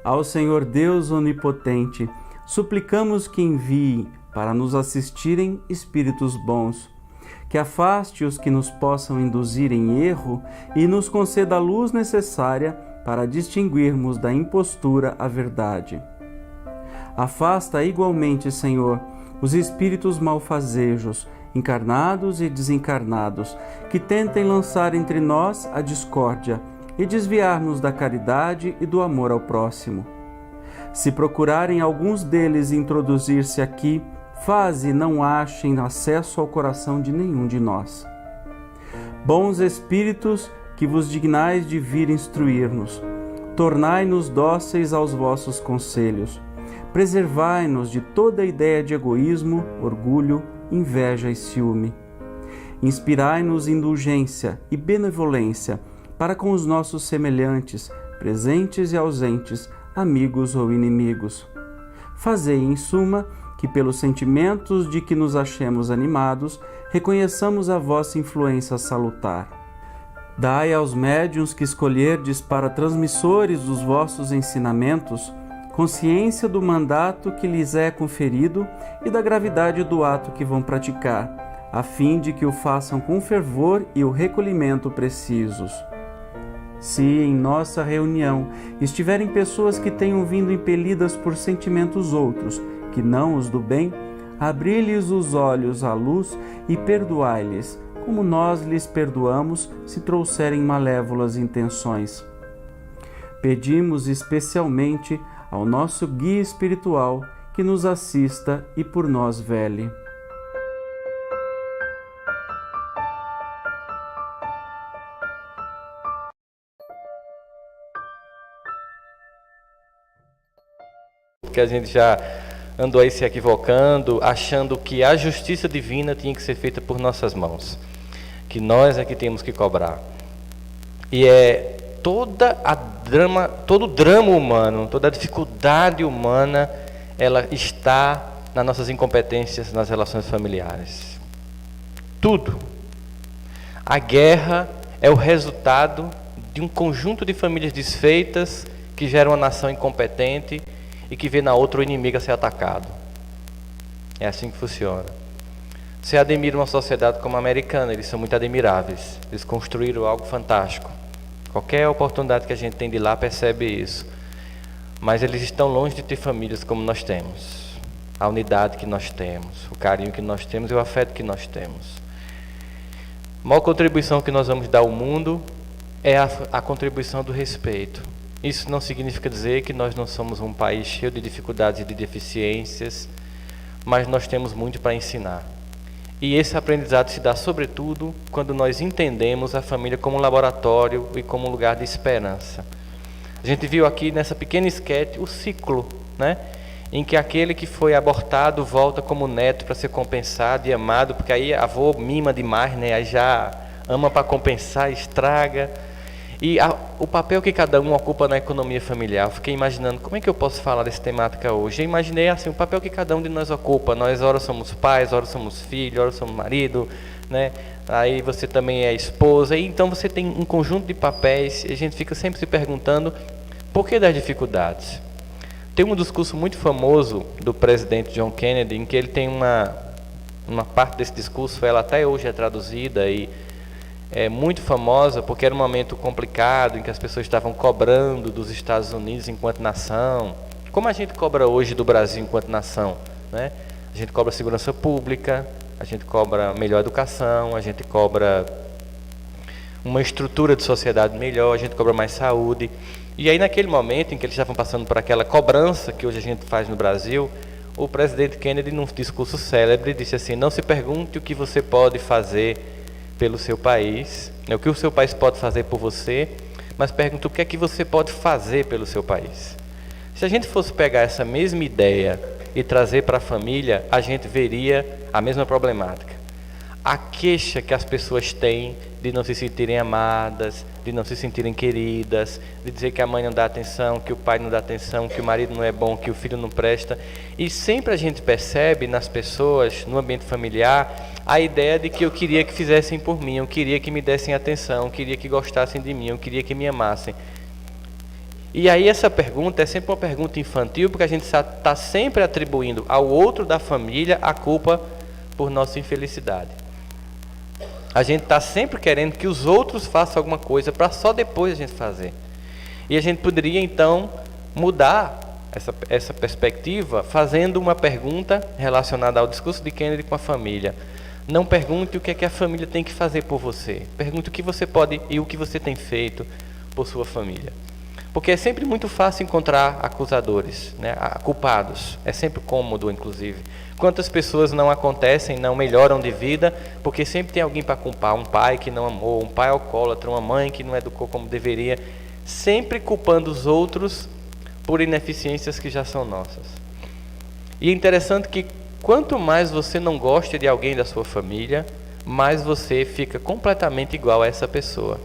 Ao Senhor Deus Onipotente, suplicamos que envie para nos assistirem espíritos bons, que afaste os que nos possam induzir em erro e nos conceda a luz necessária para distinguirmos da impostura a verdade. Afasta igualmente, Senhor, os espíritos malfazejos, encarnados e desencarnados, que tentem lançar entre nós a discórdia e desviar-nos da caridade e do amor ao próximo. Se procurarem alguns deles introduzir-se aqui, faze não achem acesso ao coração de nenhum de nós. Bons espíritos, que vos dignais de vir instruir-nos, tornai-nos dóceis aos vossos conselhos, preservai-nos de toda ideia de egoísmo, orgulho, inveja e ciúme. Inspirai-nos indulgência e benevolência para com os nossos semelhantes, presentes e ausentes, amigos ou inimigos. Fazei, em suma, que pelos sentimentos de que nos achemos animados, reconheçamos a vossa influência salutar. Dai aos médiuns que escolherdes para transmissores dos vossos ensinamentos consciência do mandato que lhes é conferido e da gravidade do ato que vão praticar, a fim de que o façam com fervor e o recolhimento precisos. Se em nossa reunião estiverem pessoas que tenham vindo impelidas por sentimentos outros, que não os do bem, abri-lhes os olhos à luz e perdoai-lhes, como nós lhes perdoamos se trouxerem malévolas intenções. Pedimos especialmente ao nosso guia espiritual que nos assista e por nós vele. Que a gente já andou aí se equivocando, achando que a justiça divina tinha que ser feita por nossas mãos, que nós é que temos que cobrar. E todo o drama humano, toda a dificuldade humana, ela está nas nossas incompetências nas relações familiares. Tudo. A guerra é o resultado de um conjunto de famílias desfeitas que geram uma nação incompetente e que vê na outra o inimigo a ser atacado. É assim que funciona. Você admira uma sociedade como a americana, eles são muito admiráveis. Eles construíram algo fantástico. Qualquer oportunidade que a gente tem de ir lá percebe isso. Mas eles estão longe de ter famílias como nós temos. A unidade que nós temos, o carinho que nós temos e o afeto que nós temos. A maior contribuição que nós vamos dar ao mundo é a contribuição do respeito. Isso não significa dizer que nós não somos um país cheio de dificuldades e de deficiências, mas nós temos muito para ensinar. E esse aprendizado se dá sobretudo quando nós entendemos a família como um laboratório e como um lugar de esperança. A gente viu aqui nessa pequena esquete o ciclo, né? Em que aquele que foi abortado volta como neto para ser compensado e amado, porque aí avô mima demais, né? Aí já ama para compensar, estraga. E o papel que cada um ocupa na economia familiar. Eu fiquei imaginando, como é que eu posso falar dessa temática hoje? Eu imaginei assim, o papel que cada um de nós ocupa. Nós, ora somos pais, ora somos filhos, ora somos marido, né? Aí você também é esposa. E então você tem um conjunto de papéis e a gente fica sempre se perguntando por que das dificuldades. Tem um discurso muito famoso do presidente John Kennedy, em que ele tem uma parte desse discurso, ela até hoje é traduzida e é muito famosa porque era um momento complicado em que as pessoas estavam cobrando dos Estados Unidos enquanto nação, como a gente cobra hoje do Brasil enquanto nação, né? A gente cobra segurança pública, a gente cobra melhor educação, a gente cobra uma estrutura de sociedade melhor, a gente cobra mais saúde. E aí naquele momento em que eles estavam passando por aquela cobrança que hoje a gente faz no Brasil, o presidente Kennedy, num discurso célebre, disse assim: não se pergunte o que você pode fazer pelo seu país, o que o seu país pode fazer por você, mas pergunta o que é que você pode fazer pelo seu país. Se a gente fosse pegar essa mesma ideia e trazer para a família, a gente veria a mesma problemática. A queixa que as pessoas têm de não se sentirem amadas, de não se sentirem queridas, de dizer que a mãe não dá atenção, que o pai não dá atenção, que o marido não é bom, que o filho não presta. E sempre a gente percebe nas pessoas, no ambiente familiar, a ideia de que eu queria que fizessem por mim, eu queria que me dessem atenção, eu queria que gostassem de mim, eu queria que me amassem. E aí essa pergunta é sempre uma pergunta infantil, porque a gente está sempre atribuindo ao outro da família a culpa por nossa infelicidade. A gente está sempre querendo que os outros façam alguma coisa para só depois a gente fazer. E a gente poderia então mudar essa perspectiva fazendo uma pergunta relacionada ao discurso de Kennedy com a família. Não pergunte o que é que a família tem que fazer por você. Pergunte o que você pode e o que você tem feito por sua família. Porque é sempre muito fácil encontrar acusadores, né? Culpados. É sempre cômodo, inclusive. Quantas pessoas não acontecem, não melhoram de vida, porque sempre tem alguém para culpar. Um pai que não amou, um pai alcoólatra, uma mãe que não educou como deveria. Sempre culpando os outros por ineficiências que já são nossas. E é interessante que quanto mais você não gosta de alguém da sua família, mais você fica completamente igual a essa pessoa.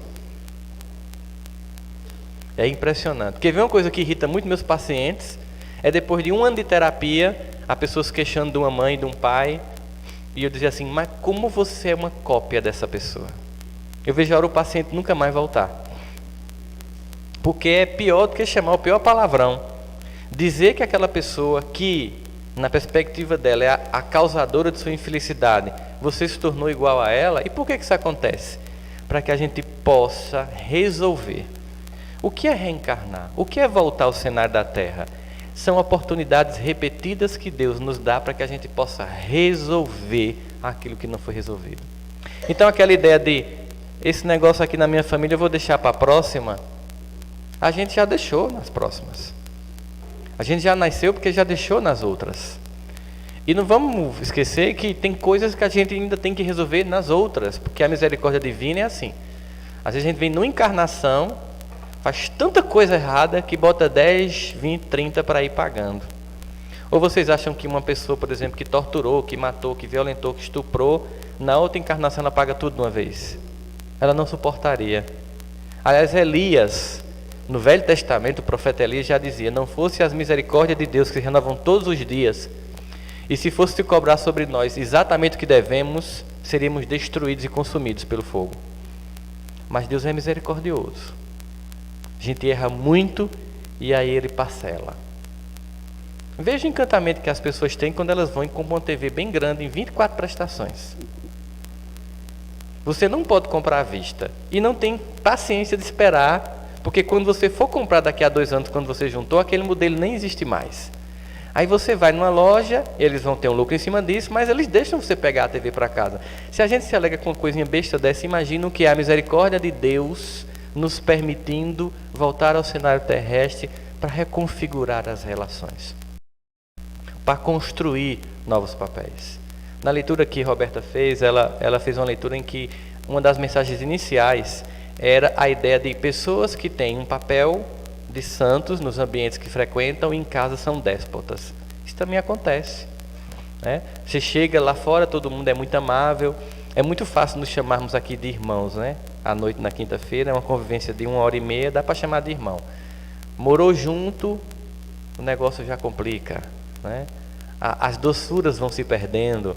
É impressionante. Quer ver uma coisa que irrita muito meus pacientes? É depois de um ano de terapia, a pessoa se queixando de uma mãe, de um pai, e eu dizia assim, mas como você é uma cópia dessa pessoa? Eu vejo a hora o paciente nunca mais voltar. Porque é pior do que chamar o pior palavrão. Dizer que aquela pessoa que, na perspectiva dela, é a causadora de sua infelicidade, você se tornou igual a ela. E por que isso acontece? Para que a gente possa resolver. O que é reencarnar? O que é voltar ao cenário da Terra? São oportunidades repetidas que Deus nos dá para que a gente possa resolver aquilo que não foi resolvido. Então aquela ideia de, esse negócio aqui na minha família eu vou deixar para a próxima, a gente já deixou nas próximas. A gente já nasceu porque já deixou nas outras. E não vamos esquecer que tem coisas que a gente ainda tem que resolver nas outras, porque a misericórdia divina é assim. Às vezes a gente vem numa encarnação, faz tanta coisa errada que bota 10, 20, 30 para ir pagando. Ou vocês acham que uma pessoa, por exemplo, que torturou, que matou, que violentou, que estuprou, na outra encarnação ela paga tudo de uma vez? Ela não suportaria. Aliás, Elias, no Velho Testamento, o profeta Elias já dizia, não fosse as misericórdias de Deus que se renovam todos os dias, e se fosse se cobrar sobre nós exatamente o que devemos, seríamos destruídos e consumidos pelo fogo. Mas Deus é misericordioso. A gente erra muito e aí Ele parcela. Veja o encantamento que as pessoas têm quando elas vão e compram uma TV bem grande em 24 prestações. Você não pode comprar à vista e não tem paciência de esperar, porque quando você for comprar daqui a 2 anos, quando você juntou, aquele modelo nem existe mais. Aí você vai numa loja, eles vão ter um lucro em cima disso, mas eles deixam você pegar a TV para casa. Se a gente se alega com uma coisinha besta dessa, imagina o que é a misericórdia de Deus nos permitindo voltar ao cenário terrestre para reconfigurar as relações, para construir novos papéis. Na leitura que Roberta fez, ela fez uma leitura em que uma das mensagens iniciais era a ideia de pessoas que têm um papel de santos nos ambientes que frequentam e em casa são déspotas. Isso também acontece, né? Você chega lá fora, todo mundo é muito amável, é muito fácil nos chamarmos aqui de irmãos, né? À noite na quinta-feira, é uma convivência de 1h30, dá para chamar de irmão. Morou junto, o negócio já complica, né? As doçuras vão se perdendo.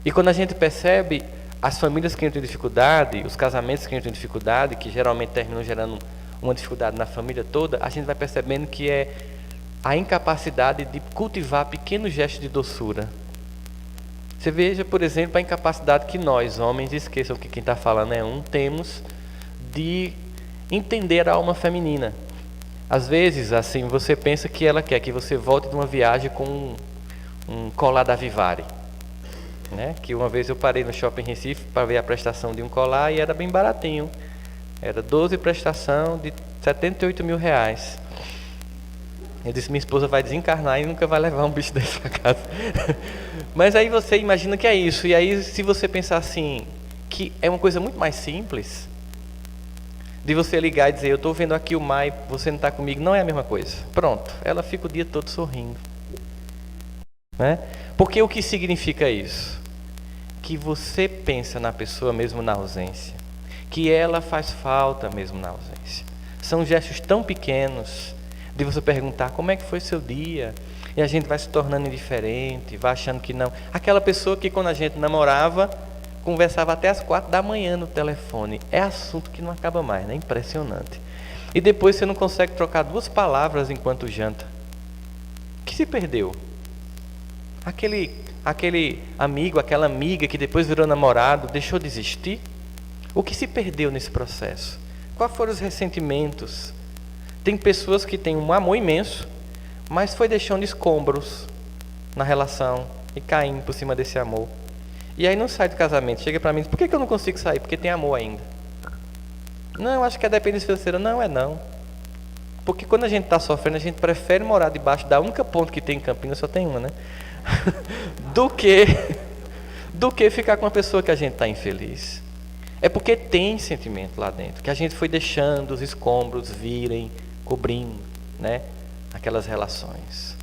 E quando a gente percebe as famílias que entram em dificuldade, os casamentos que entram em dificuldade, que geralmente terminam gerando uma dificuldade na família toda, a gente vai percebendo que é a incapacidade de cultivar pequenos gestos de doçura. Você veja, por exemplo, a incapacidade que nós, homens, esqueçam que quem está falando é temos de entender a alma feminina. Às vezes, assim, você pensa que ela quer que você volte de uma viagem com um colar da Vivari, né? Que uma vez eu parei no Shopping Recife para ver a prestação de um colar e era bem baratinho. Era 12 prestação de 78 mil reais. Eu disse, minha esposa vai desencarnar e nunca vai levar um bicho desse para casa. Mas aí você imagina que é isso. E aí se você pensar assim, que é uma coisa muito mais simples, de você ligar e dizer, eu estou vendo aqui o mar e você não está comigo, não é a mesma coisa. Pronto, ela fica o dia todo sorrindo, né? Porque o que significa isso? Que você pensa na pessoa mesmo na ausência, que ela faz falta mesmo na ausência. São gestos tão pequenos, de você perguntar como é que foi seu dia, e a gente vai se tornando indiferente, vai achando que não. Aquela pessoa que quando a gente namorava, conversava até as 4 da manhã no telefone. É assunto que não acaba mais, né? Impressionante. E depois você não consegue trocar 2 palavras enquanto janta. O que se perdeu? Aquele amigo, aquela amiga que depois virou namorado, deixou de existir? O que se perdeu nesse processo? Quais foram os ressentimentos? Tem pessoas que têm um amor imenso, mas foi deixando escombros na relação e caindo por cima desse amor. E aí não sai do casamento. Chega para mim e diz: por que eu não consigo sair? Porque tem amor ainda. Não, acho que é dependência financeira. Não, é não. Porque quando a gente está sofrendo, a gente prefere morar debaixo da única ponte que tem em Campinas, só tem uma, né? do que ficar com uma pessoa que a gente está infeliz. É porque tem sentimento lá dentro, que a gente foi deixando os escombros virem, cobrindo, né, aquelas relações.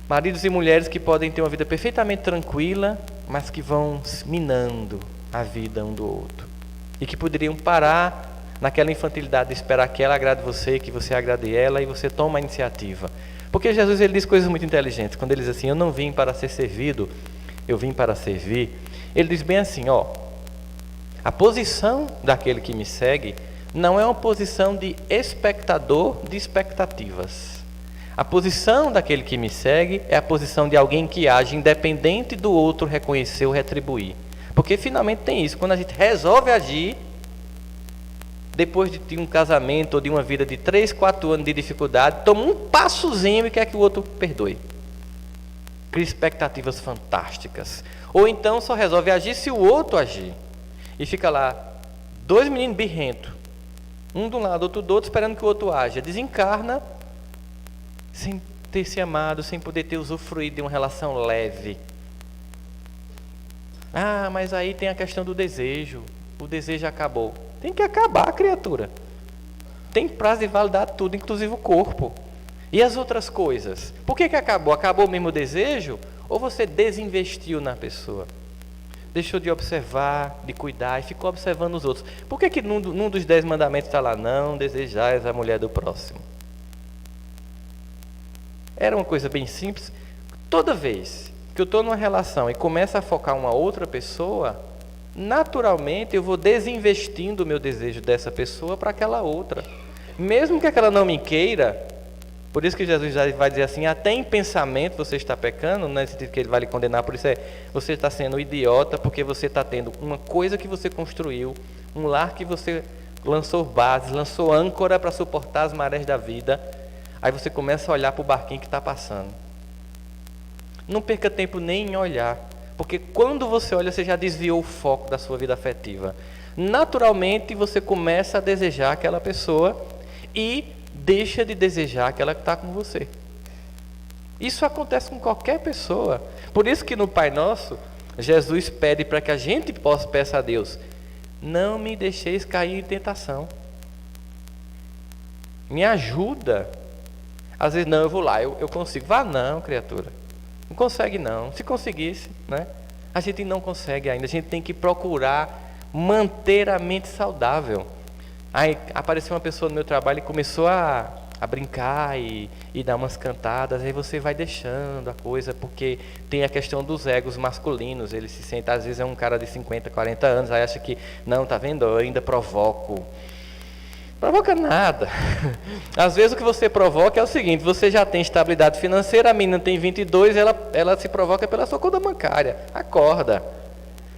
Maridos e mulheres que podem ter uma vida perfeitamente tranquila, mas que vão minando a vida um do outro. E que poderiam parar naquela infantilidade de esperar que ela agrade você, que você agrade ela, e você toma a iniciativa. Porque Jesus, ele diz coisas muito inteligentes. Quando ele diz assim: eu não vim para ser servido, eu vim para servir. Ele diz bem assim, ó: a posição daquele que me segue não é uma posição de espectador de expectativas. A posição daquele que me segue é a posição de alguém que age independente do outro reconhecer ou retribuir. Porque finalmente tem isso, quando a gente resolve agir, depois de um casamento ou de uma vida de 3, 4 anos de dificuldade, toma um passozinho e quer que o outro perdoe. Cria expectativas fantásticas. Ou então só resolve agir se o outro agir. E fica lá, 2 meninos birrentos, um de um lado, outro do outro, esperando que o outro haja. Desencarna sem ter se amado, sem poder ter usufruído de uma relação leve. Ah, mas aí tem a questão do desejo. O desejo acabou. Tem que acabar, criatura. Tem prazo de validade tudo, inclusive o corpo. E as outras coisas? Por que acabou? Acabou mesmo o desejo? Ou você desinvestiu na pessoa? Deixou de observar, de cuidar e ficou observando os outros. Por que num dos 10 mandamentos está lá: não desejais a mulher do próximo? Era uma coisa bem simples. Toda vez que eu estou numa relação e começo a focar uma outra pessoa, naturalmente eu vou desinvestindo o meu desejo dessa pessoa para aquela outra. Mesmo que aquela não me queira. Por isso que Jesus já vai dizer assim: até em pensamento você está pecando, não é no sentido que ele vai lhe condenar, por isso você está sendo idiota, porque você está tendo uma coisa que você construiu, um lar que você lançou bases, lançou âncora para suportar as marés da vida, aí você começa a olhar para o barquinho que está passando. Não perca tempo nem em olhar, porque quando você olha, você já desviou o foco da sua vida afetiva. Naturalmente você começa a desejar aquela pessoa e deixa de desejar aquela que está com você. Isso acontece com qualquer pessoa. Por isso que no Pai Nosso, Jesus pede para que a gente peça a Deus: não me deixeis cair em tentação. Me ajuda. Às vezes, não, eu vou lá, eu consigo. Vá não, criatura. Não consegue não. Se conseguisse, né? A gente não consegue ainda. A gente tem que procurar manter a mente saudável. Aí apareceu uma pessoa no meu trabalho e começou a brincar e dar umas cantadas. Aí você vai deixando a coisa, porque tem a questão dos egos masculinos. Ele se sente, às vezes é um cara de 50, 40 anos, aí acha que, não, tá vendo, eu ainda provoco. Provoca nada. Às vezes o que você provoca é o seguinte: você já tem estabilidade financeira, a menina tem 22, ela se provoca pela sua conta bancária. Acorda.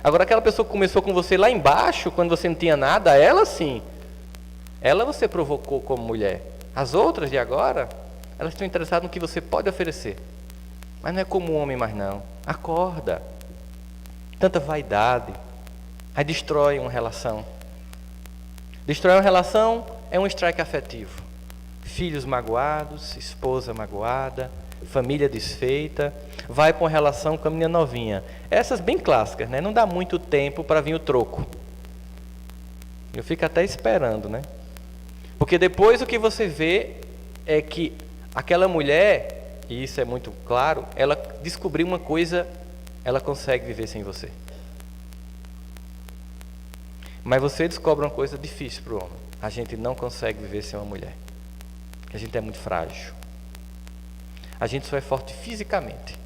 Agora aquela pessoa que começou com você lá embaixo, quando você não tinha nada, ela sim. Ela você provocou como mulher. As outras de agora, elas estão interessadas no que você pode oferecer. Mas não é como homem mais não. Acorda. Tanta vaidade. Aí destrói uma relação. Destrói uma relação é um strike afetivo. Filhos magoados, esposa magoada, família desfeita. Vai para uma relação com a menina novinha. Essas bem clássicas, né? Não dá muito tempo para vir o troco. Eu fico até esperando, né? Porque depois o que você vê é que aquela mulher, e isso é muito claro, ela descobriu uma coisa, ela consegue viver sem você. Mas você descobre uma coisa difícil para o homem: a gente não consegue viver sem uma mulher. Porque a gente é muito frágil. A gente só é forte fisicamente.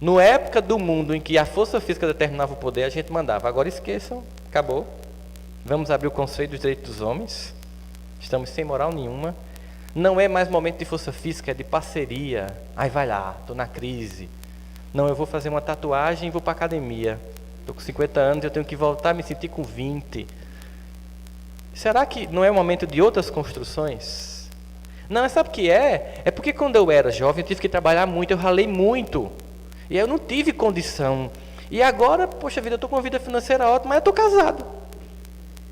Na época do mundo em que a força física determinava o poder, a gente mandava. Agora esqueçam, acabou. Vamos abrir o conceito dos direitos dos homens. Estamos sem moral nenhuma. Não é mais momento de força física, é de parceria. Aí vai lá, estou na crise. Não, eu vou fazer uma tatuagem e vou para a academia. Estou com 50 anos, eu tenho que voltar a me sentir com 20. Será que não é o momento de outras construções? Não, sabe o que é? É porque quando eu era jovem, eu tive que trabalhar muito, eu ralei muito. E eu não tive condição. E agora, poxa vida, eu estou com uma vida financeira ótima, mas eu estou casado.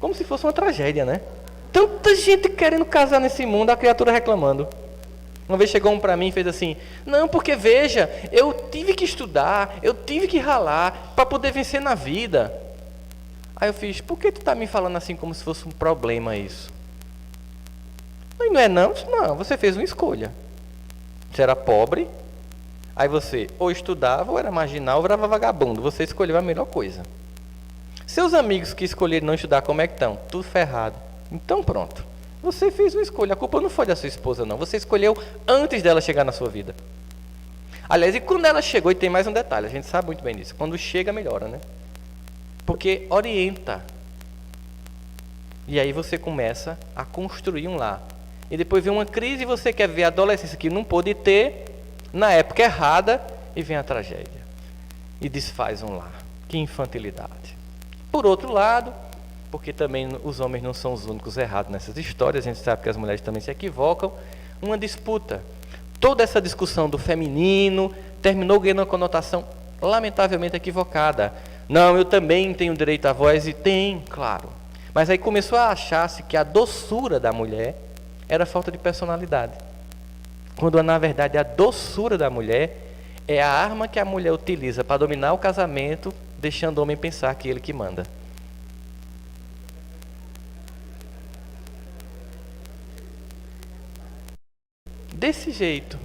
Como se fosse uma tragédia, né? Tanta gente querendo casar nesse mundo, a criatura reclamando. Uma vez chegou um para mim e fez assim: não, porque veja, eu tive que estudar, eu tive que ralar para poder vencer na vida. Aí eu fiz: por que tu está me falando assim como se fosse um problema isso? Não é não? Não, você fez uma escolha. Você era pobre, aí você ou estudava, ou era marginal, ou era vagabundo. Você escolheu a melhor coisa. Seus amigos que escolheram não estudar, como é que estão? Tudo ferrado. Então pronto. Você fez uma escolha. A culpa não foi da sua esposa, não. Você escolheu antes dela chegar na sua vida. Aliás, e quando ela chegou, e tem mais um detalhe, a gente sabe muito bem disso. Quando chega, melhora, né? Porque orienta. E aí você começa a construir um lar. E depois vem uma crise e você quer ver a adolescência que não pôde ter na época errada e vem a tragédia. E desfaz um lar. Que infantilidade. Por outro lado, porque também os homens não são os únicos errados nessas histórias, a gente sabe que as mulheres também se equivocam, uma disputa. Toda essa discussão do feminino terminou ganhando uma conotação lamentavelmente equivocada. Não, eu também tenho direito à voz, e tem, claro. Mas aí começou a achar-se que a doçura da mulher era falta de personalidade. Quando na verdade a doçura da mulher é a arma que a mulher utiliza para dominar o casamento, deixando o homem pensar que é ele que manda. Desse jeito.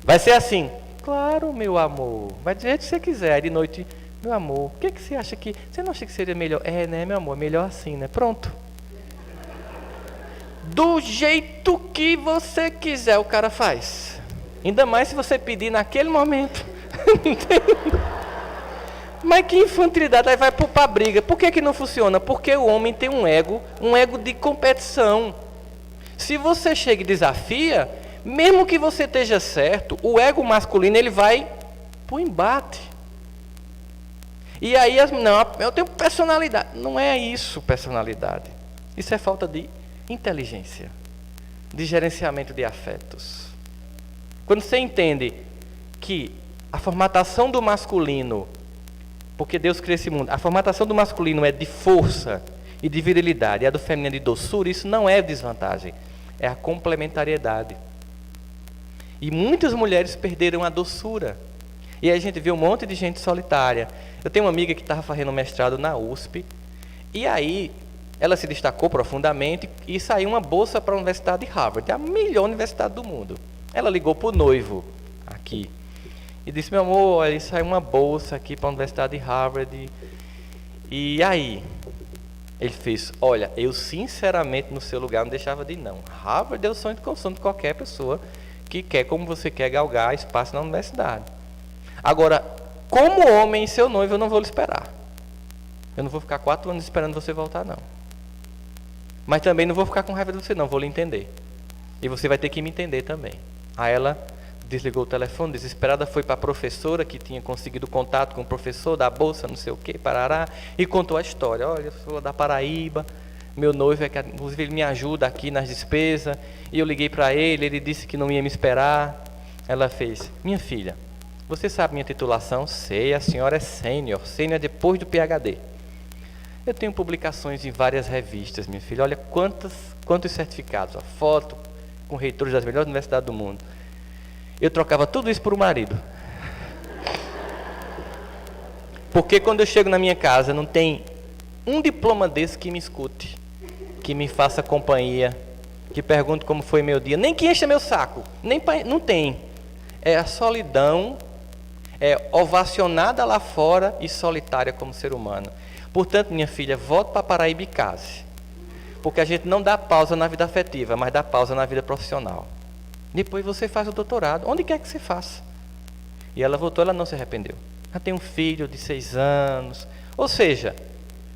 Vai ser assim: claro, meu amor. Vai do jeito que você quiser. Aí de noite: meu amor, o que você acha que... Você não acha que seria melhor? É, né, meu amor? Melhor assim, né? Pronto. Do jeito que você quiser, o cara faz. Ainda mais se você pedir naquele momento. Mas que infantilidade. Aí vai para a briga. Por que não funciona? Porque o homem tem um ego de competição. Se você chega e desafia, mesmo que você esteja certo, o ego masculino ele vai para o embate. E aí, não, eu tenho personalidade. Não é isso, personalidade. Isso é falta de inteligência, de gerenciamento de afetos. Quando você entende que a formatação do masculino, porque Deus criou esse mundo, a formatação do masculino é de força e de virilidade, e a do feminino de doçura, isso não é desvantagem, é a complementariedade. E muitas mulheres perderam a doçura. E aí a gente vê um monte de gente solitária. Eu tenho uma amiga que estava fazendo mestrado na USP, e aí ela se destacou profundamente e saiu uma bolsa para a Universidade de Harvard, a melhor universidade do mundo. Ela ligou para o noivo aqui e disse: meu amor, aí saiu uma bolsa aqui para a Universidade de Harvard. E aí? Ele fez: olha, eu sinceramente no seu lugar não deixava de ir, não. Harvard é o sonho de consumo de qualquer pessoa que quer, como você quer, galgar espaço na universidade. Agora, como homem e seu noivo, eu não vou lhe esperar. Eu não vou ficar 4 anos esperando você voltar, não. Mas também não vou ficar com raiva de você, não. Vou lhe entender. E você vai ter que me entender também. Aí ela desligou o telefone, desesperada, foi para a professora que tinha conseguido contato com o professor da bolsa, não sei o que, parará, e contou a história. Olha, eu sou da Paraíba, meu noivo, inclusive ele me ajuda aqui nas despesas, e eu liguei para ele, ele disse que não ia me esperar. Ela fez: minha filha, você sabe minha titulação? Sei, a senhora é sênior depois do PhD. Eu tenho publicações em várias revistas, minha filha. Olha quantos certificados, ó, foto com reitores das melhores universidades do mundo. Eu trocava tudo isso por um marido. Porque quando eu chego na minha casa, não tem um diploma desse que me escute, que me faça companhia, que pergunte como foi meu dia, nem que encha meu saco, não tem. É a solidão, é ovacionada lá fora e solitária como ser humano. Portanto, minha filha, volte para Paraíba e case. Porque a gente não dá pausa na vida afetiva, mas dá pausa na vida profissional. Depois você faz o doutorado, onde quer que você faça. E ela voltou, ela não se arrependeu. Ela tem um filho de 6 anos. Ou seja,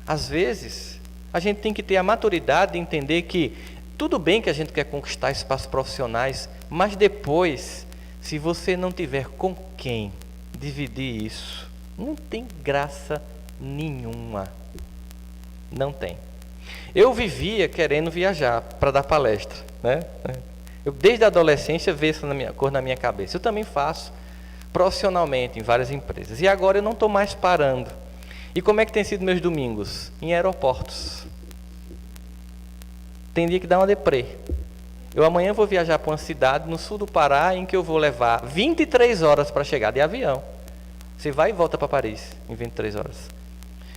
às vezes, A gente tem que ter a maturidade de entender que tudo bem que a gente quer conquistar espaços profissionais, mas depois, se você não tiver com quem dividir isso, não tem graça nenhuma. Não tem. Eu vivia querendo viajar para dar palestra, né? Eu desde a adolescência vejo essa cor na minha cabeça. Eu também faço profissionalmente em várias empresas. E agora eu não estou mais parando. E como é que tem sido meus domingos? Em aeroportos. Tem dia que dá uma deprê. Eu amanhã vou viajar para uma cidade no sul do Pará em que eu vou levar 23 horas para chegar de avião. Você vai e volta para Paris em 23 horas.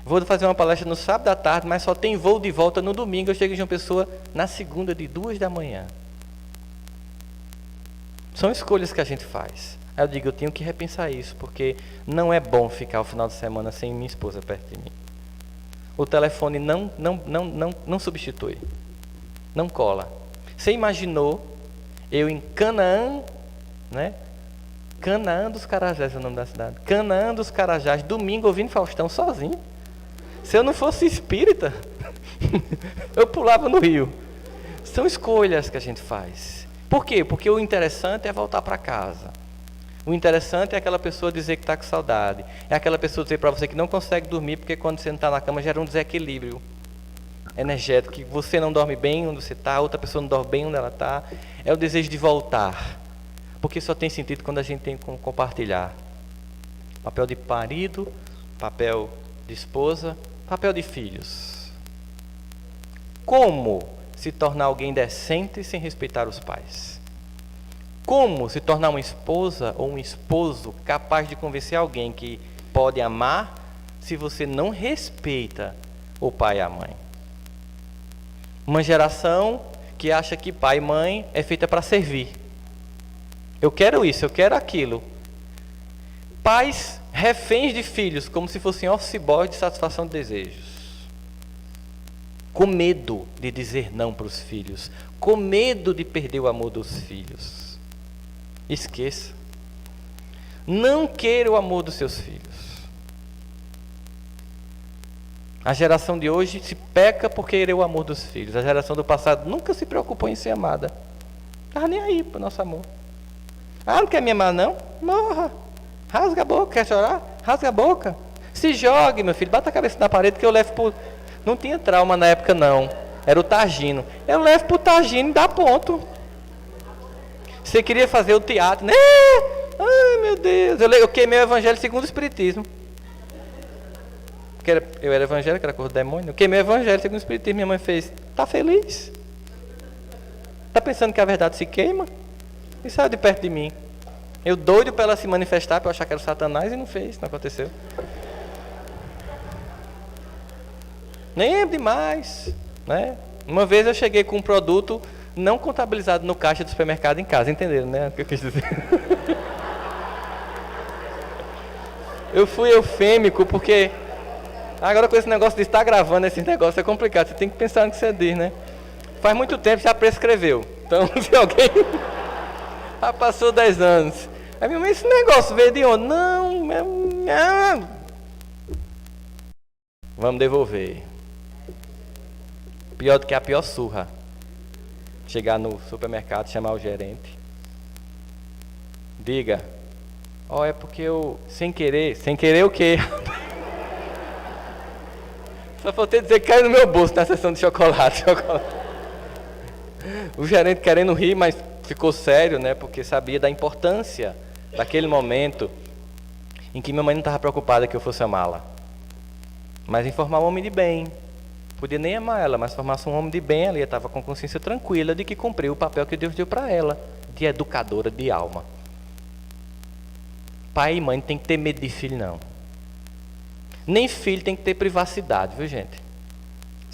Vou fazer uma palestra no sábado à tarde, mas só tem voo de volta no domingo. Eu chego em João Pessoa na segunda de 2 da manhã. São escolhas que a gente faz. Aí eu digo, eu tenho que repensar isso, porque não é bom ficar o final de semana sem minha esposa perto de mim. O telefone não substitui. Não cola. Você imaginou eu em Canaã, né? Canaã dos Carajás é o nome da cidade. Canaã dos Carajás, domingo ouvindo Faustão sozinho. Se eu não fosse espírita, eu pulava no rio. São escolhas que a gente faz. Por quê? Porque o interessante é voltar para casa. O interessante é aquela pessoa dizer que está com saudade. É aquela pessoa dizer para você que não consegue dormir porque quando você não está na cama gera um desequilíbrio energético, que você não dorme bem onde você está, outra pessoa não dorme bem onde ela está. É o desejo de voltar. Porque só tem sentido quando a gente tem como compartilhar. Papel de marido, papel de esposa, papel de filhos. Como se tornar alguém decente sem respeitar os pais? Como se tornar uma esposa ou um esposo capaz de convencer alguém que pode amar se você não respeita o pai e a mãe? Uma geração que acha que pai e mãe é feita para servir. Eu quero isso, eu quero aquilo. Pais reféns de filhos, como se fossem office boys de satisfação de desejos. Com medo de dizer não para os filhos. Com medo de perder o amor dos filhos. Esqueça. Não queira o amor dos seus filhos. A geração de hoje se peca por querer o amor dos filhos. A geração do passado nunca se preocupou em ser amada. Estava nem aí para o nosso amor. Ah, não quer me amar não? Morra. Rasga a boca, quer chorar? Rasga a boca. Se jogue, meu filho, bata a cabeça na parede que eu levo por... Não tinha trauma na época não. Era o Targino. Eu levo pro Targino e dá ponto. Você queria fazer o teatro, né? Ai, meu Deus. Eu queimei o evangelho segundo o Espiritismo. Eu era evangélico, era cor do demônio. Eu queimei o evangelho segundo o Espiritismo. Minha mãe fez, tá feliz? Tá pensando que a verdade se queima? E saiu de perto de mim. Eu doido para ela se manifestar, para eu achar que era o Satanás, e não fez, não aconteceu. Nem é demais, né? Uma vez eu cheguei com um produto não contabilizado no caixa do supermercado em casa, entenderam, né? O que eu quis dizer? Eu fui eufêmico porque agora com esse negócio de estar gravando esses negócios é complicado, você tem que pensar no que você diz, né? Faz muito tempo já prescreveu. Então, se alguém já passou 10 anos. Aí minha mãe, esse negócio veio de onde? Não. Vamos devolver. Pior do que a pior surra. Chegar no supermercado, chamar o gerente. Diga. Ó, é porque eu, sem querer o quê? Só faltei dizer que caiu no meu bolso na sessão de chocolate. O gerente querendo rir, mas ficou sério, né? Porque sabia da importância daquele momento em que minha mãe não estava preocupada que eu fosse amá-la. Mas informar um homem de bem. Podia nem amar ela, mas formasse um homem de bem, ela estava com consciência tranquila de que cumpriu o papel que Deus deu para ela, de educadora de alma. Pai e mãe não tem que ter medo de filho, não. Nem filho tem que ter privacidade, viu, gente?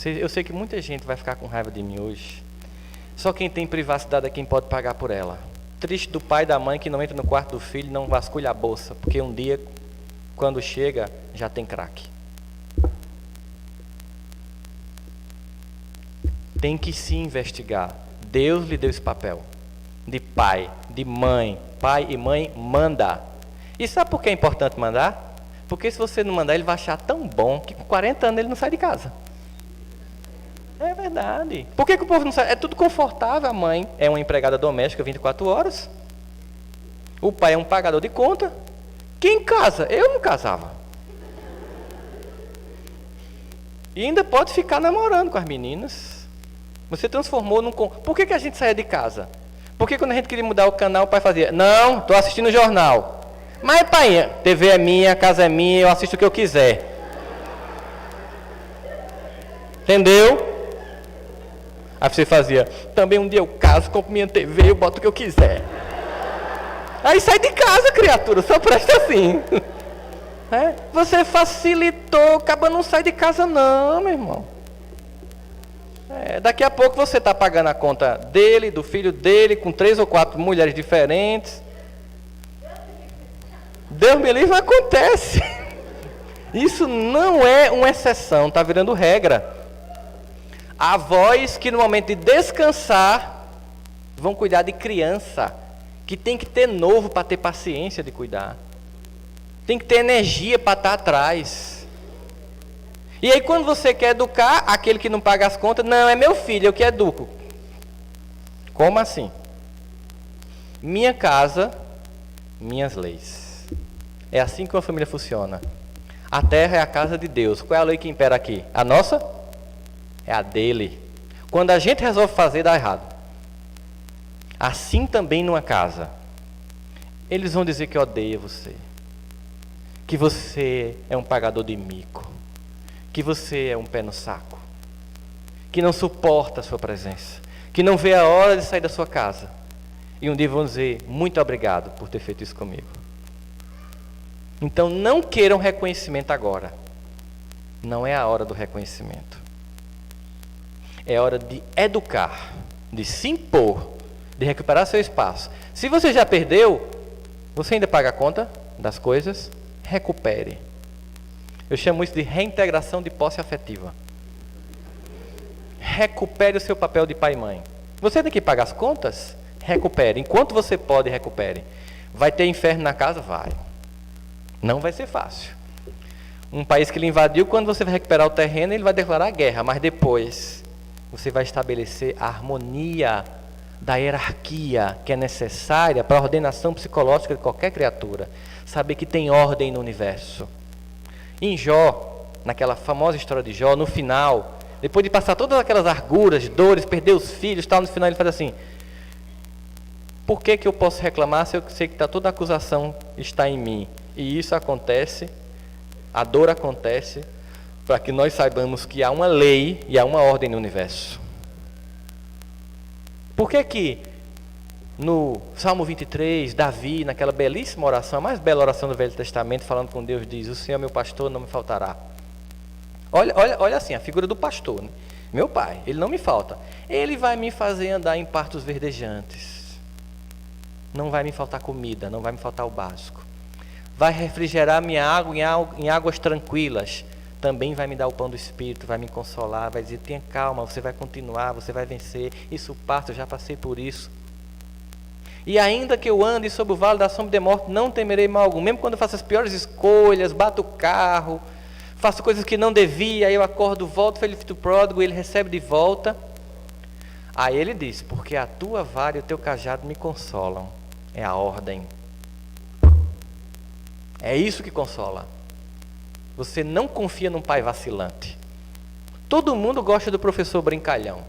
Eu sei que muita gente vai ficar com raiva de mim hoje. Só quem tem privacidade é quem pode pagar por ela. Triste do pai e da mãe que não entra no quarto do filho, não vasculha a bolsa, porque um dia, quando chega, já tem crack. Tem que se investigar. Deus lhe deu esse papel de pai, de mãe. Pai e mãe manda. E sabe por que é importante mandar? Porque se você não mandar, ele vai achar tão bom que com 40 anos ele não sai de casa. É verdade. Por que o povo não sabe? É tudo confortável. A mãe é uma empregada doméstica 24 horas. O pai é um pagador de conta. Quem casa? Eu não casava. E ainda pode ficar namorando com as meninas. Você transformou num... Por que a gente saía de casa? Porque quando a gente queria mudar o canal, o pai fazia: não, estou assistindo o jornal. Mas pai, TV é minha, casa é minha, eu assisto o que eu quiser. Entendeu? Aí você fazia: também um dia eu caso, compro minha TV, eu boto o que eu quiser. Aí sai de casa, criatura, só presta assim. É? Você facilitou, acaba não sai de casa não, meu irmão. Daqui a pouco você está pagando a conta dele, do filho dele, com 3 ou 4 mulheres diferentes. Deus me livre, acontece. Isso não é uma exceção, está virando regra. Avós que no momento de descansar vão cuidar de criança, que tem que ter novo para ter paciência de cuidar. Tem que ter energia para estar atrás. E aí quando você quer educar, aquele que não paga as contas: não, é meu filho, eu que educo. Como assim? Minha casa, minhas leis. É assim que uma família funciona. A terra é a casa de Deus. Qual é a lei que impera aqui? A nossa? É a dele. Quando a gente resolve fazer, dá errado. Assim também numa casa. Eles vão dizer que odeia você, que você é um pagador de mico, que você é um pé no saco, que não suporta a sua presença, que não vê a hora de sair da sua casa. E um dia vão dizer: muito obrigado por ter feito isso comigo. Então não queiram reconhecimento agora. Não é a hora do reconhecimento. É hora de educar, de se impor, de recuperar seu espaço. Se você já perdeu, você ainda paga a conta das coisas? Recupere. Eu chamo isso de reintegração de posse afetiva. Recupere o seu papel de pai e mãe. Você tem que pagar as contas? Recupere. Enquanto você pode, recupere. Vai ter inferno na casa? Vai. Não vai ser fácil. Um país que lhe invadiu, quando você vai recuperar o terreno, ele vai declarar guerra, mas depois você vai estabelecer a harmonia da hierarquia que é necessária para a ordenação psicológica de qualquer criatura. Saber que tem ordem no universo. Em Jó, naquela famosa história de Jó, no final, depois de passar todas aquelas arguras, dores, perder os filhos, tal, no final ele faz assim: por que eu posso reclamar se eu sei que toda a acusação está em mim? E isso acontece, a dor acontece, para que nós saibamos que há uma lei e há uma ordem no universo. Por que no Salmo 23, Davi, naquela belíssima oração, a mais bela oração do Velho Testamento, falando com Deus, diz: o Senhor é meu pastor, não me faltará. Olha assim, a figura do pastor, né? Meu pai, ele não me falta. Ele vai me fazer andar em pastos verdejantes. Não vai me faltar comida, não vai me faltar o básico. Vai refrigerar minha água em águas tranquilas. Também vai me dar o pão do Espírito, vai me consolar, vai dizer: tenha calma, você vai continuar, você vai vencer. Isso passa, eu já passei por isso. E ainda que eu ande sob o vale da sombra da morte, não temerei mal algum. Mesmo quando eu faço as piores escolhas, bato o carro, faço coisas que não devia, aí eu acordo, volto, filho do pródigo, ele recebe de volta. Aí ele diz: porque a tua vara e o teu cajado me consolam. É a ordem. É isso que consola. Você não confia num pai vacilante. Todo mundo gosta do professor brincalhão,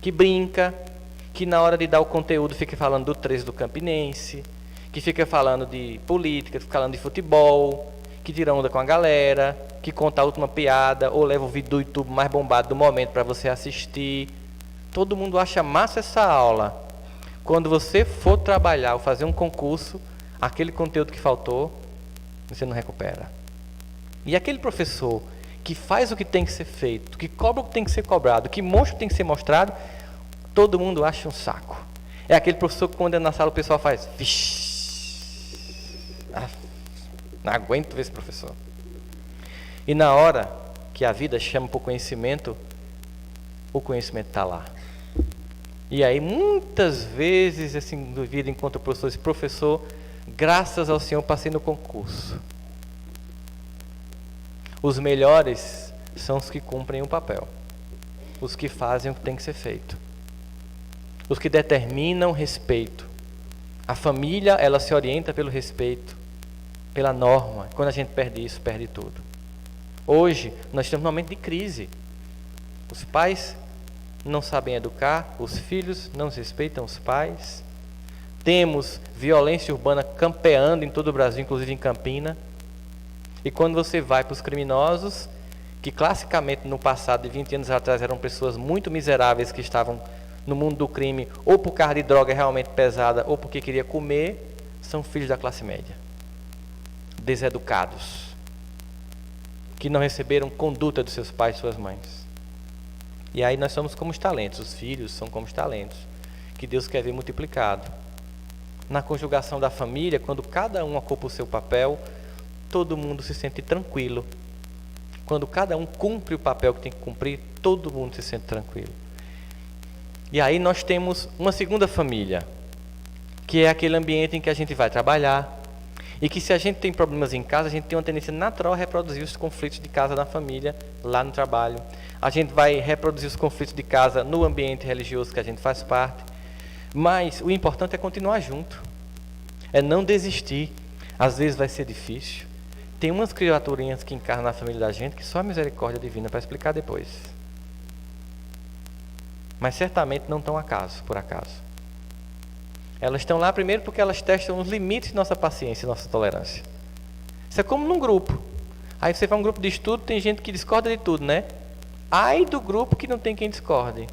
que brinca, que na hora de dar o conteúdo fica falando do 13 do Campinense, que fica falando de política, fica falando de futebol, que tira onda com a galera, que conta a última piada, ou leva o vídeo do YouTube mais bombado do momento para você assistir. Todo mundo acha massa essa aula. Quando você for trabalhar ou fazer um concurso, aquele conteúdo que faltou, você não recupera. E aquele professor que faz o que tem que ser feito, que cobra o que tem que ser cobrado, que mostra o que tem que ser mostrado, todo mundo acha um saco. É aquele professor que quando é na sala o pessoal faz: vixi, não aguento ver esse professor. E na hora que a vida chama para o conhecimento está lá. E aí muitas vezes assim, na vida enquanto professor, esse professor, graças ao Senhor, passei no concurso. Os melhores são os que cumprem o papel. os que fazem o que tem que ser feito. Os que determinam respeito. A família, ela se orienta pelo respeito, pela norma. Quando a gente perde isso, perde tudo. Hoje, nós estamos num momento de crise. Os pais não sabem educar, os filhos não respeitam os pais. Temos violência urbana campeando em todo o Brasil, inclusive em Campina. E quando você vai para os criminosos, que classicamente no passado, de 20 anos atrás, eram pessoas muito miseráveis que estavam no mundo do crime, ou por causa de droga realmente pesada, ou porque queria comer, são filhos da classe média. Deseducados. Que não receberam conduta dos seus pais e suas mães. E aí nós somos como os talentos, os filhos são como os talentos, que Deus quer ver multiplicado. Na conjugação da família, quando cada um ocupa o seu papel, todo mundo se sente tranquilo. Quando cada um cumpre o papel que tem que cumprir, todo mundo se sente tranquilo. E aí nós temos uma segunda família, que é aquele ambiente em que a gente vai trabalhar, e que se a gente tem problemas em casa, a gente tem uma tendência natural a reproduzir os conflitos de casa na família, lá no trabalho. A gente vai reproduzir os conflitos de casa no ambiente religioso que a gente faz parte. Mas o importante é continuar junto. É não desistir. Às vezes vai ser difícil. Tem umas criaturinhas que encarnam na família da gente que só a misericórdia divina para explicar depois. Mas certamente não estão por acaso. Elas estão lá primeiro porque elas testam os limites de nossa paciência e nossa tolerância. Isso é como num grupo. Aí você vai a um grupo de estudo, tem gente que discorda de tudo, né? Ai do grupo que não tem quem discorde.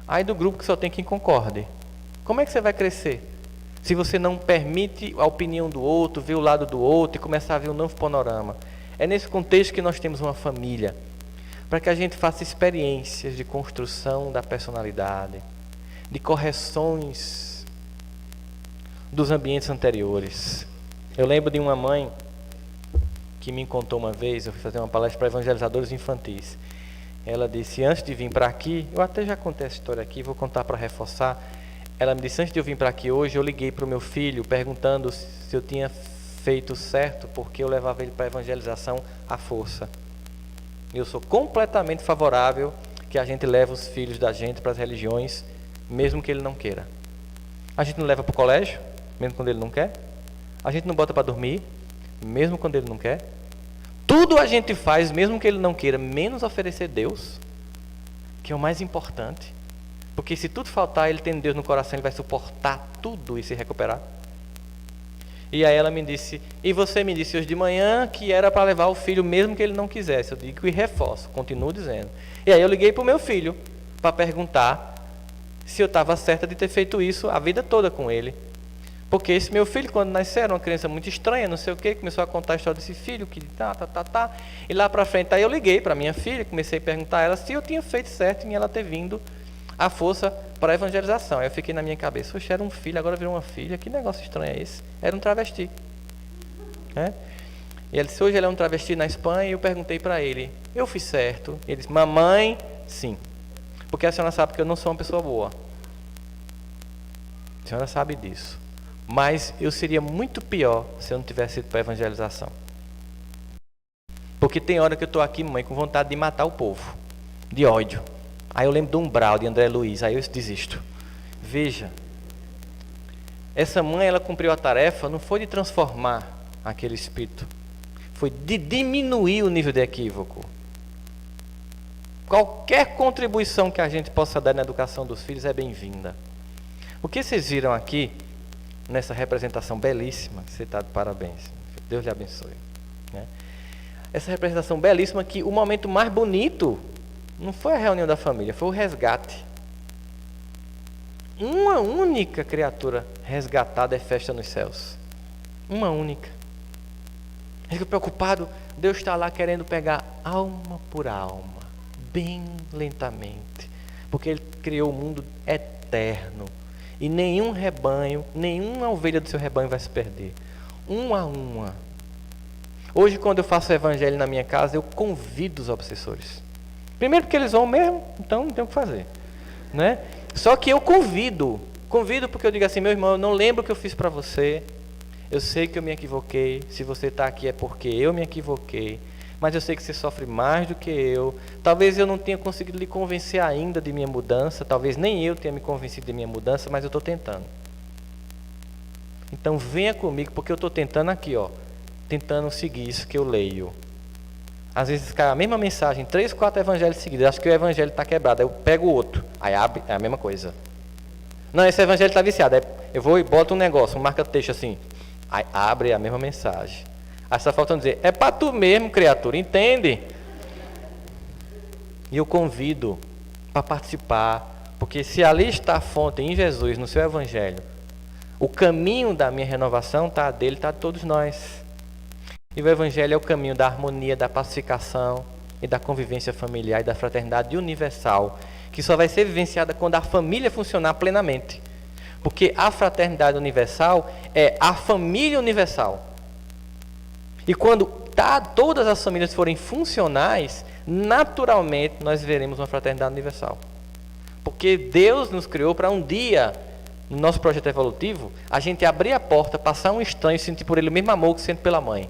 Ai do grupo que só tem quem concorde. Como é que você vai crescer? Se você não permite a opinião do outro, ver o lado do outro e começar a ver um novo panorama. É nesse contexto que nós temos uma família. Para que a gente faça experiências de construção da personalidade, de correções dos ambientes anteriores. Eu lembro de uma mãe que me contou uma vez, eu fui fazer uma palestra para evangelizadores infantis. Ela disse, antes de vir para aqui, eu até já contei essa história aqui, vou contar para reforçar. Ela me disse, antes de eu vir para aqui hoje, eu liguei para o meu filho perguntando se eu tinha feito certo, porque eu levava ele para a evangelização à força. Eu sou completamente favorável que a gente leve os filhos da gente para as religiões, mesmo que ele não queira. A gente não leva para o colégio, mesmo quando ele não quer. A gente não bota para dormir, mesmo quando ele não quer. Tudo a gente faz, mesmo que ele não queira, menos oferecer Deus, que é o mais importante. Porque se tudo faltar, ele tendo Deus no coração, ele vai suportar tudo e se recuperar. E aí ela me disse, e você me disse hoje de manhã que era para levar o filho mesmo que ele não quisesse. Eu digo e reforço, continuo dizendo. E aí eu liguei para o meu filho para perguntar se eu estava certa de ter feito isso a vida toda com ele. Porque esse meu filho, quando nasceu, era uma criança muito estranha, não sei o quê, começou a contar a história desse filho, que e lá para frente, aí eu liguei para minha filha, comecei a perguntar a ela se eu tinha feito certo em ela ter vindo à força para a evangelização. Aí eu fiquei na minha cabeça, oxe, era um filho, agora virou uma filha, que negócio estranho é esse? Era um travesti. E ele disse, hoje ele é um travesti na Espanha, e eu perguntei para ele, eu fiz certo? Ele disse, mamãe, sim. Porque a senhora sabe que eu não sou uma pessoa boa. A senhora sabe disso. Mas eu seria muito pior se eu não tivesse ido para a evangelização. Porque tem hora que eu estou aqui, mãe, com vontade de matar o povo. De ódio. Aí eu lembro do Umbral, de André Luiz. Aí eu desisto. Veja. Essa mãe, ela cumpriu a tarefa, não foi de transformar aquele espírito. Foi de diminuir o nível de equívoco. Qualquer contribuição que a gente possa dar na educação dos filhos é bem-vinda. O que vocês viram aqui, nessa representação belíssima, você está de parabéns, Deus lhe abençoe, né? Essa representação belíssima que o momento mais bonito não foi a reunião da família, foi o resgate. Uma única criatura resgatada é festa nos céus. Uma única. A gente fica preocupado, Deus está lá querendo pegar alma por alma, bem lentamente, porque Ele criou o mundo eterno. E nenhum rebanho, nenhuma ovelha do seu rebanho vai se perder. Uma a uma. Hoje, quando eu faço o evangelho na minha casa, eu convido os obsessores. Primeiro porque eles vão mesmo, então não tem o que fazer, né? Só que eu convido porque eu digo assim, meu irmão, eu não lembro o que eu fiz para você. Eu sei que eu me equivoquei. Se você está aqui é porque eu me equivoquei. mas eu sei que você sofre mais do que eu. Talvez eu não tenha conseguido lhe convencer ainda de minha mudança, talvez nem eu tenha me convencido de minha mudança, mas eu estou tentando. Então venha comigo, porque eu estou tentando aqui, tentando seguir isso que eu leio. Às vezes cai a mesma mensagem, 3, 4 evangelhos seguidos, acho que o evangelho está quebrado, aí eu pego o outro, aí abre, é a mesma coisa. Não, esse evangelho está viciado, eu vou e boto um negócio, um marca-texto assim, aí abre a mesma mensagem. Aí só falta dizer, é para tu mesmo, criatura, entende? E eu convido para participar, porque se ali está a fonte em Jesus, no seu evangelho, o caminho da minha renovação está dele, está de todos nós. E o evangelho é o caminho da harmonia, da pacificação e da convivência familiar e da fraternidade universal, que só vai ser vivenciada quando a família funcionar plenamente. Porque a fraternidade universal é a família universal. E quando todas as famílias forem funcionais, naturalmente nós veremos uma fraternidade universal. Porque Deus nos criou para um dia, no nosso projeto evolutivo, a gente abrir a porta, passar um estranho e sentir por ele o mesmo amor que sente pela mãe.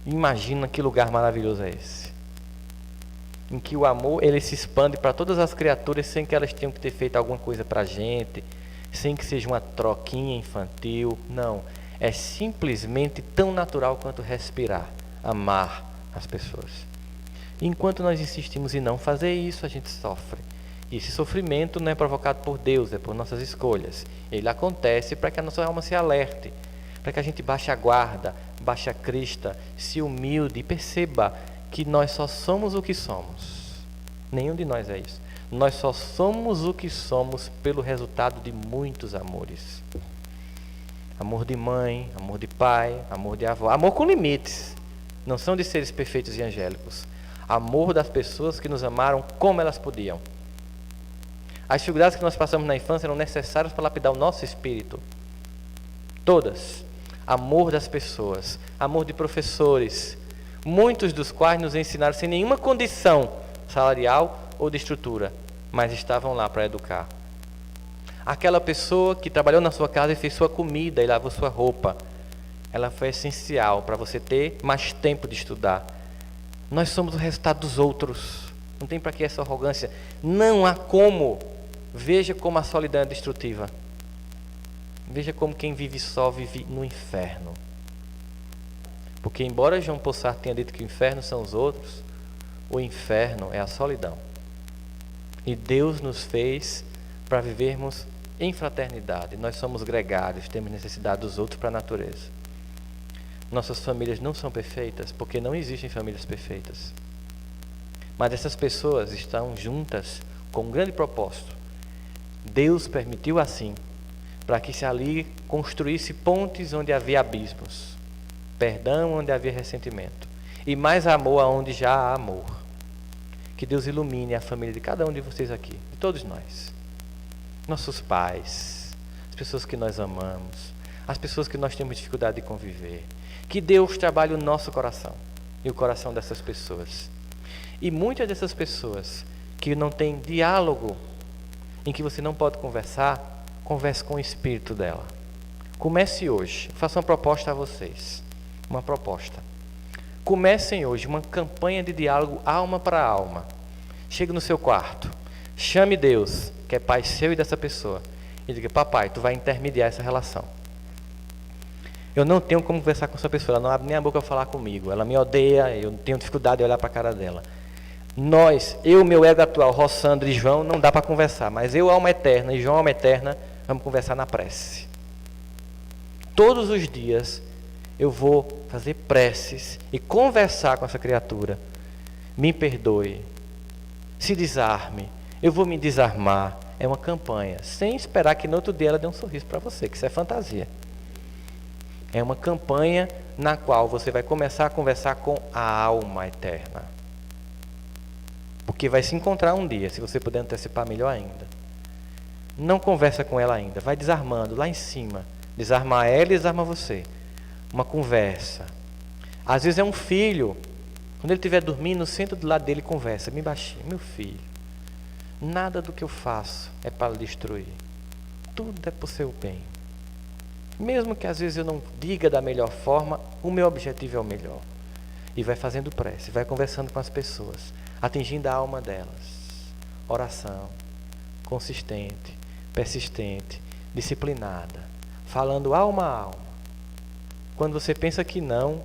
Imagina que lugar maravilhoso é esse. Em que o amor ele se expande para todas as criaturas sem que elas tenham que ter feito alguma coisa para a gente, sem que seja uma troquinha infantil. Não, é simplesmente tão natural quanto respirar, amar as pessoas. E enquanto nós insistimos em não fazer isso, a gente sofre. E esse sofrimento não é provocado por Deus, é por nossas escolhas. Ele acontece para que a nossa alma se alerte, para que a gente baixe a guarda, baixe a crista, se humilde e perceba que nós só somos o que somos. Nenhum de nós é isso. Nós só somos o que somos pelo resultado de muitos amores. Amor de mãe, amor de pai, amor de avó. Amor com limites. Não são de seres perfeitos e angélicos. Amor das pessoas que nos amaram como elas podiam. As dificuldades que nós passamos na infância eram necessárias para lapidar o nosso espírito. Todas. Amor das pessoas, amor de professores, muitos dos quais nos ensinaram sem nenhuma condição salarial ou de estrutura, mas estavam lá para educar. Aquela pessoa que trabalhou na sua casa e fez sua comida e lavou sua roupa, ela foi essencial para você ter mais tempo de estudar. Nós somos o resultado dos outros, não tem para que essa arrogância, não há como. Veja como a solidão é destrutiva. Veja como quem vive só vive no inferno. Porque embora João Possart tenha dito que o inferno são os outros, o inferno é a solidão. E Deus nos fez para vivermos em fraternidade. Nós somos gregários, temos necessidade dos outros para a natureza. Nossas famílias não são perfeitas, porque não existem famílias perfeitas. Mas essas pessoas estão juntas com um grande propósito. Deus permitiu assim, para que se ali construísse pontes onde havia abismos, perdão onde havia ressentimento, e mais amor aonde já há amor. Que Deus ilumine a família de cada um de vocês aqui, de todos nós, nossos pais, as pessoas que nós amamos, as pessoas que nós temos dificuldade de conviver. Que Deus trabalhe o nosso coração e o coração dessas pessoas. E muitas dessas pessoas que não têm diálogo, em que você não pode conversar, converse com o espírito dela. Comece hoje. Faço uma proposta a vocês. Uma proposta. Comecem hoje uma campanha de diálogo alma para alma. Chegue no seu quarto. Chame Deus, que é pai seu e dessa pessoa. E diga, papai, tu vai intermediar essa relação. Eu não tenho como conversar com essa pessoa. Ela não abre nem a boca para falar comigo. Ela me odeia, eu tenho dificuldade de olhar para a cara dela. Eu, meu ego atual, Rossandro e João, não dá para conversar. Mas eu, alma eterna, e João, alma eterna, vamos conversar na prece. Todos os dias eu vou fazer preces e conversar com essa criatura. Me perdoe. Se desarme. Eu vou me desarmar. É uma campanha. Sem esperar que no outro dia ela dê um sorriso para você, que isso é fantasia. É uma campanha na qual você vai começar a conversar com a alma eterna. Porque vai se encontrar um dia, se você puder antecipar melhor ainda. Não conversa com ela ainda, vai desarmando lá em cima. Desarma ela e desarma você. Uma conversa. Às vezes é um filho. Quando ele estiver dormindo, senta do lado dele e conversa. Bem baixinho. Meu filho, nada do que eu faço é para lhe destruir. Tudo é para o seu bem. Mesmo que às vezes eu não diga da melhor forma, o meu objetivo é o melhor. e vai fazendo prece, vai conversando com as pessoas, atingindo a alma delas. Oração consistente, persistente, disciplinada, falando alma a alma. Quando você pensa que não,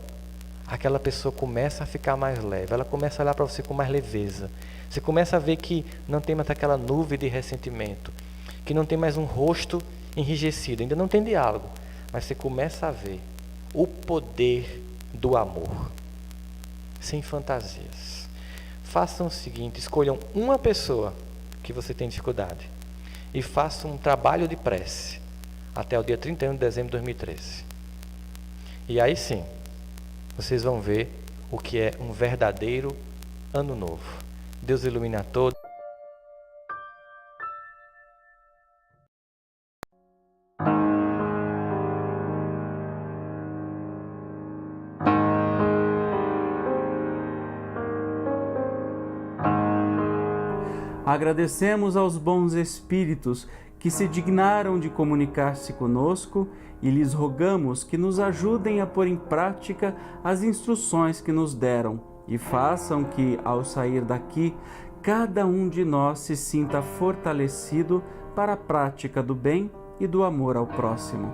aquela pessoa começa a ficar mais leve, ela começa a olhar para você com mais leveza. Você começa a ver que não tem mais aquela nuvem de ressentimento, que não tem mais um rosto enrijecido, ainda não tem diálogo, mas você começa a ver o poder do amor, sem fantasias. Façam o seguinte, escolham uma pessoa que você tem dificuldade e façam um trabalho de prece até o dia 31 de dezembro de 2013. E aí sim, vocês vão ver o que é um verdadeiro ano novo. Deus ilumina a todos. Agradecemos aos bons espíritos que se dignaram de comunicar-se conosco e lhes rogamos que nos ajudem a pôr em prática as instruções que nos deram e façam que, ao sair daqui, cada um de nós se sinta fortalecido para a prática do bem e do amor ao próximo.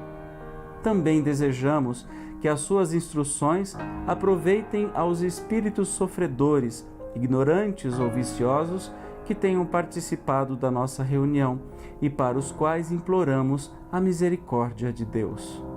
Também desejamos que as suas instruções aproveitem aos espíritos sofredores, ignorantes ou viciosos, que tenham participado da nossa reunião e para os quais imploramos a misericórdia de Deus.